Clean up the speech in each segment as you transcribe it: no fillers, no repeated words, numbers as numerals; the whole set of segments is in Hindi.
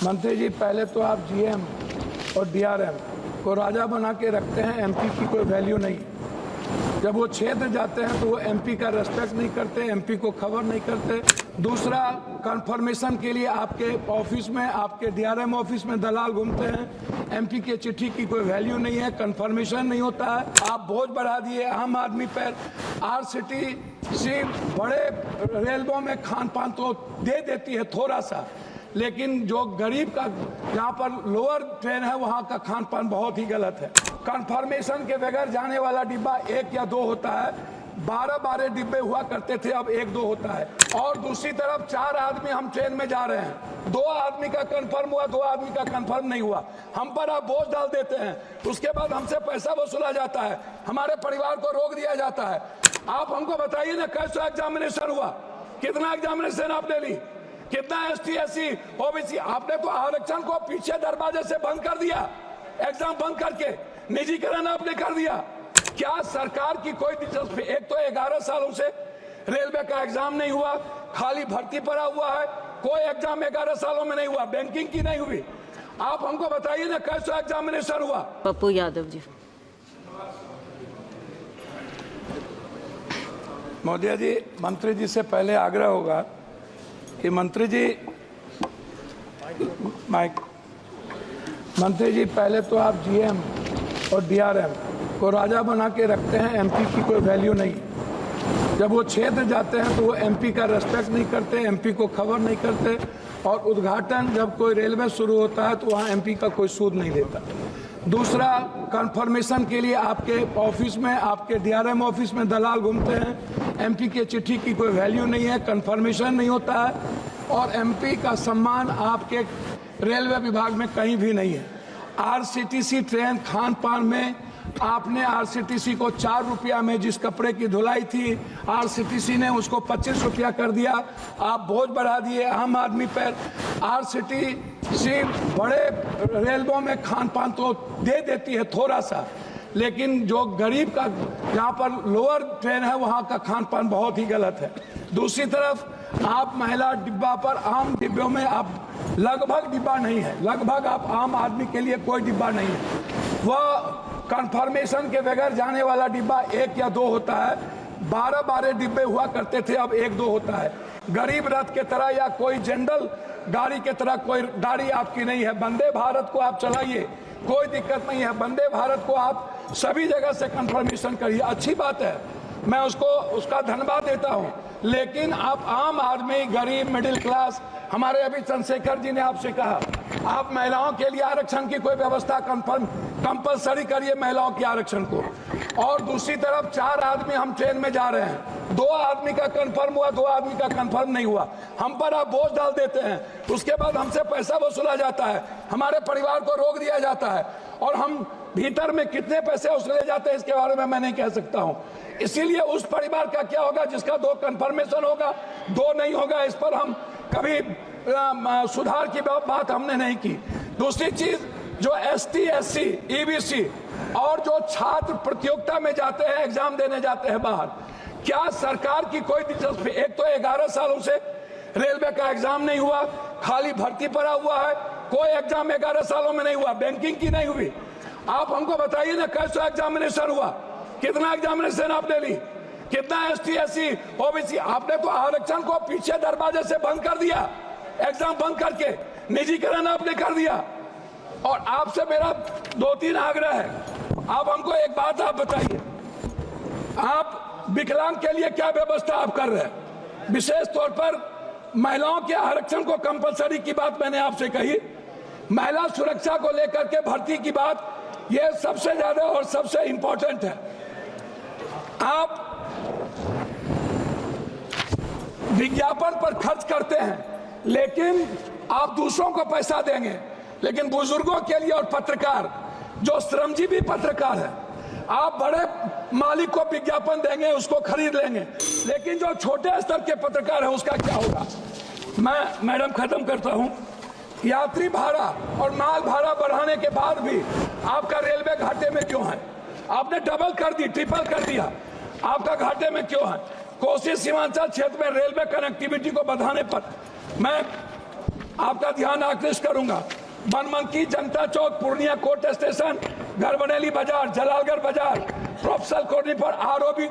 मंत्री जी, पहले तो आप जीएम और डीआरएम को राजा बना के रखते हैं, एमपी की कोई वैल्यू नहीं। जब वो क्षेत्र जाते हैं तो वो एमपी का रेस्पेक्ट नहीं करते, एमपी को खबर नहीं करते। दूसरा, कंफर्मेशन के लिए आपके ऑफिस में, आपके डीआरएम ऑफिस में दलाल घूमते हैं। एमपी के चिट्ठी की कोई वैल्यू नहीं है, कंफर्मेशन नहीं होता है। आप बोझ बढ़ा दिए आम आदमी पर। आरसीटीसी बड़े रेलवों में खान पान तो दे देती है थोड़ा सा, लेकिन जो गरीब का यहाँ पर लोअर ट्रेन है वहाँ का खान पान बहुत ही गलत है। कंफर्मेशन के बगैर जाने वाला डिब्बा 1 या 2 होता है, 12 डिब्बे हुआ करते थे, अब 1-2 होता है। और दूसरी तरफ 4 आदमी हम ट्रेन में जा रहे हैं, 2 आदमी का कंफर्म हुआ, 2 आदमी का कंफर्म नहीं हुआ। हम पर आप बोझ डाल देते हैं, उसके बाद हमसे पैसा वसूला जाता है, हमारे परिवार को रोक दिया जाता है। आप हमको बताइए ना, कैसा एग्जामिनेशन हुआ, कितना एग्जामिनेशन आपने ली, कितना एसटी एससी ओबीसी? आपने तो आरक्षण को पीछे दरवाजे से बंद कर दिया, एग्जाम बंद करके निजीकरण आपने कर दिया। क्या सरकार की कोई दिलचस्पी? एक तो 11 सालों से रेलवे का एग्जाम नहीं हुआ, खाली भर्ती पड़ा हुआ है, कोई एग्जाम 11 सालों में नहीं हुआ, बैंकिंग की नहीं हुई। आप हमको बताइए ना, कैसा एग्जामिनेशन हुआ? पप्पू यादव जी। मोदी जी, मंत्री जी से पहले आग्रह होगा कि मंत्री जी पहले तो आप जीएम और डीआरएम को राजा बना के रखते हैं, एमपी की कोई वैल्यू नहीं। जब वो क्षेत्र जाते हैं तो वो एमपी का रेस्पेक्ट नहीं करते, एमपी को खबर नहीं करते। और उद्घाटन जब कोई रेलवे शुरू होता है तो वहाँ एमपी का कोई सूद नहीं देता। दूसरा, कंफर्मेशन के लिए आपके ऑफिस में, आपके डीआरएम ऑफिस में दलाल घूमते हैं। एमपी के चिट्ठी की कोई वैल्यू नहीं है, कंफर्मेशन नहीं होता है। और एमपी का सम्मान आपके रेलवे विभाग में कहीं भी नहीं है। आरसीटीसी ट्रेन खान पान में आपने आरसीटीसी को 4 रुपया में जिस कपड़े की धुलाई थी, आरसीटीसी ने उसको 25 रुपया कर दिया। आप बोझ बढ़ा दिए आम आदमी पर। आरसीटीसी बड़े रेलवों में खान पान तो दे देती है थोड़ा सा, लेकिन जो गरीब का यहाँ पर लोअर ट्रेन है वहाँ का खान पान बहुत ही गलत है। दूसरी तरफ आप महिला डिब्बा पर, आम डिब्बों में आप लगभग डिब्बा नहीं है, लगभग आप आम आदमी के लिए कोई डिब्बा नहीं है। वह कंफर्मेशन के बगैर जाने वाला डिब्बा 1 या 2 होता है, 12 डिब्बे हुआ करते थे, अब 1-2 होता है। गरीब रथ के तरह या कोई जनरल गाड़ी के तरह कोई गाड़ी आपकी नहीं है। वंदे भारत को आप चलाइए, कोई दिक्कत नहीं है। वंदे भारत को आप सभी जगह से कंफर्मेशन करिए, अच्छी बात है, मैं उसका धन्यवाद देता हूं। लेकिन आप आम आदमी, गरीब, मिडिल क्लास, हमारे अभी चंद्रशेखर जी ने आपसे कहा आप महिलाओं के लिए आरक्षण की कोई व्यवस्था कंपलसरी करिए, महिलाओं के आरक्षण को। और दूसरी तरफ 4 आदमी हम ट्रेन में जा रहे हैं, 2 आदमी का कंफर्म हुआ, 2 आदमी का कंफर्म नहीं हुआ। हम पर आप बोझ डाल देते हैं, उसके बाद हमसे पैसा वसूला जाता है, हमारे परिवार को रोक दिया जाता है। और हम भीतर में कितने पैसे वसूले जाते हैं इसके बारे में मैं नहीं कह सकता हूं। इसीलिए उस परिवार का क्या होगा जिसका 2 कंफर्मेशन होगा, 2 नहीं होगा, इस पर हम कभी सुधार की बात हमने नहीं की। दूसरी चीज, जो एसटी एससी ईबीसी और जो छात्र प्रतियोगिता में जाते हैं, एग्जाम देने जाते हैं बाहर, क्या सरकार की कोई दिलचस्पी? एक तो 11 सालों से रेलवे का एग्जाम नहीं हुआ, खाली भर्ती पड़ा हुआ है, कोई एग्जाम 11 सालों में नहीं हुआ, बैंकिंग की नहीं हुई। आप हमको बताइए ना, कैसा एग्जामिनेशन हुआ, कितना एग्जामिनेशन आपने ली, कितना एसटी एससी ओबीसी? आपने तो आरक्षण को पीछे दरवाजे से बंद कर दिया, एग्जाम बंद करके निजीकरण आपने कर दिया। और आपसे मेरा 2-3 आग्रह है, आप हमको एक बात आप बताइए, आप विकलांग के लिए क्या व्यवस्था आप कर रहे हैं? विशेष तौर पर महिलाओं के आरक्षण को कंपलसरी की बात मैंने आपसे कही, महिला सुरक्षा को लेकर के भर्ती की बात, यह सबसे ज्यादा और सबसे इंपॉर्टेंट है। आप विज्ञापन पर खर्च करते हैं, लेकिन आप दूसरों को पैसा देंगे, लेकिन बुजुर्गों के लिए और पत्रकार, जो श्रमजीवी पत्रकार है, आप बड़े मालिक को विज्ञापन देंगे, उसको खरीद लेंगे, लेकिन जो छोटे स्तर के पत्रकार है उसका क्या होगा? मैं मैडम खत्म करता हूं। यात्री भाड़ा और माल भाड़ा बढ़ाने के बाद भी आपका रेलवे घाटे में क्यों है? आपने डबल कर दी, ट्रिपल कर दिया, आपका घाटे में क्यों है? कोसी सीमांचल क्षेत्र में रेलवे कनेक्टिविटी को बढ़ाने पर मैं आपका ध्यान आकृष्ट करूंगा। बनमनकी, जनता चौक, पूर्णिया कोर्ट स्टेशन, गढ़बरेली बाजार, जलालगढ़ बाजार, प्रोफेसर कॉलोनी पर आरओबी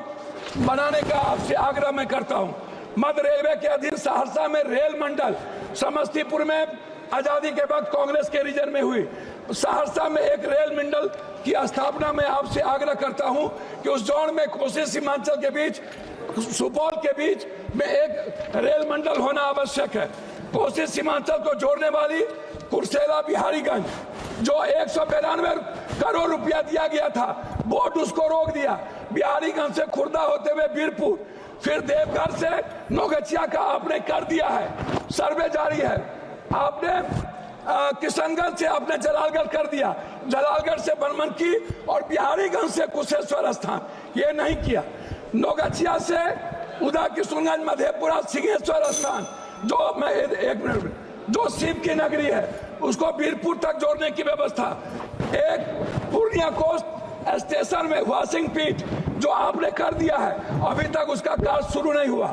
बनाने का आपसे आग्रह मैं करता हूं। मध्य रेलवे के अधीन सहरसा में रेल मंडल, समस्तीपुर में आजादी के बाद कांग्रेस के रीजन में हुई, सहरसा में एक रेल मंडल की स्थापना में आपसे आग्रह करता हूं कि उस जोन में कोसी सीमांचल के बीच, सुपौल के बीच में एक रेल मंडल होना आवश्यक है। कोसी सीमांचल को जोड़ने वाली कुर्सेला बिहारीगंज, जो 192 करोड़ रुपया दिया गया था, बोर्ड उसको रोक दिया। बिहारीगंज से खुर्दा होते हुए बीरपुर, फिर देवघर से नौगछिया का आपने कर दिया है, सर्वे जारी है। आपने किशनगंज से आपने जलालगढ़ कर दिया, जलालगढ़ से बनमनकी और बिहारीगंज से कुशेश्वर स्थान, ये नहीं किया। नौगछिया से उदा किशनगंज, मधेपुरा, सिंहेश्वर स्थान, जो मैं एक मिनट, जो शिव की नगरी है, उसको बीरपुर तक जोड़ने की व्यवस्था। एक पूर्णिया कोस्ट स्टेशन में वाशिंग पीठ जो आपने कर दिया है, अभी तक उसका कार्य शुरू नहीं हुआ।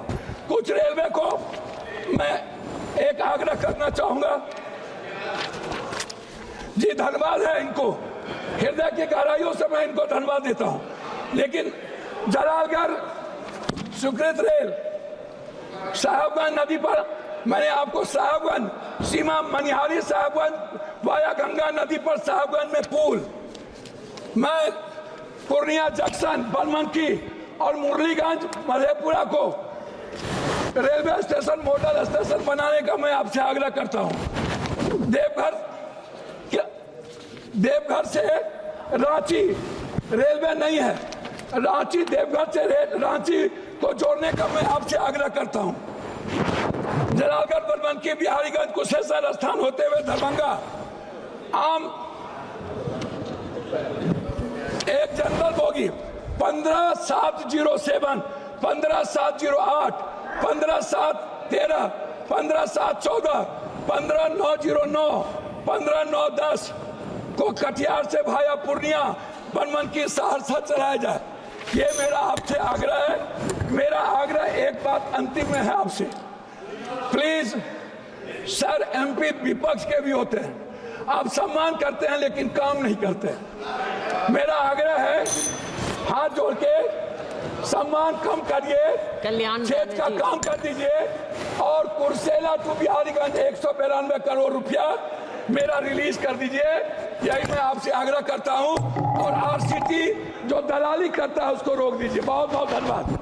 कुछ रेलवे को मैं एक आग्रह करना चाहूंगा जी, धन्यवाद है इनको, हृदय की गहराइयों से मैं इनको धन्यवाद देता हूं, लेकिन जलालगढ़ स्वीकृत रेल साहेबगंज नदी पर, मैंने आपको साहेबगंज सीमा मनिहारी साहेबगंज वाया गंगा नदी पर साहेबगंज में पुल, मैं पूर्णिया जंक्शन, बनमनकी और मुरलीगंज, मधेपुरा को रेलवे स्टेशन, मॉडल स्टेशन बनाने का मैं आपसे आग्रह करता हूं। देवघर से रांची रेलवे नहीं है, रांची देवघर से रांची को जोड़ने का मैं आपसे आग्रह करता हूं। जलालगढ़, बनमनकी, बिहारीगंज, कुशेश्वर स्थान होते हुए दरभंगा, आम एक जनरल बोगी 15707, 15708, 15713, 15714, 15909, 15910 को कटिहार से भाया पूर्णिया, बनमनकी, सहरसा चलाया जाए। ये मेरा आपसे आग्रह है। मेरा आग्रह एक बात अंतिम में है आपसे, प्लीज सर, एमपी विपक्ष के भी होते हैं, आप सम्मान करते हैं लेकिन काम नहीं करते। मेरा आग्रह है, हाथ जोड़ के सम्मान कम करिए, क्षेत्र का काम कर दीजिए, और कुर्सेला टू बिहारीगंज 192 करोड़ रुपया मेरा रिलीज कर दीजिए। यही मैं आपसे आग्रह करता हूं, और आरसीटी जो दलाली करता है उसको रोक दीजिए। बहुत बहुत धन्यवाद।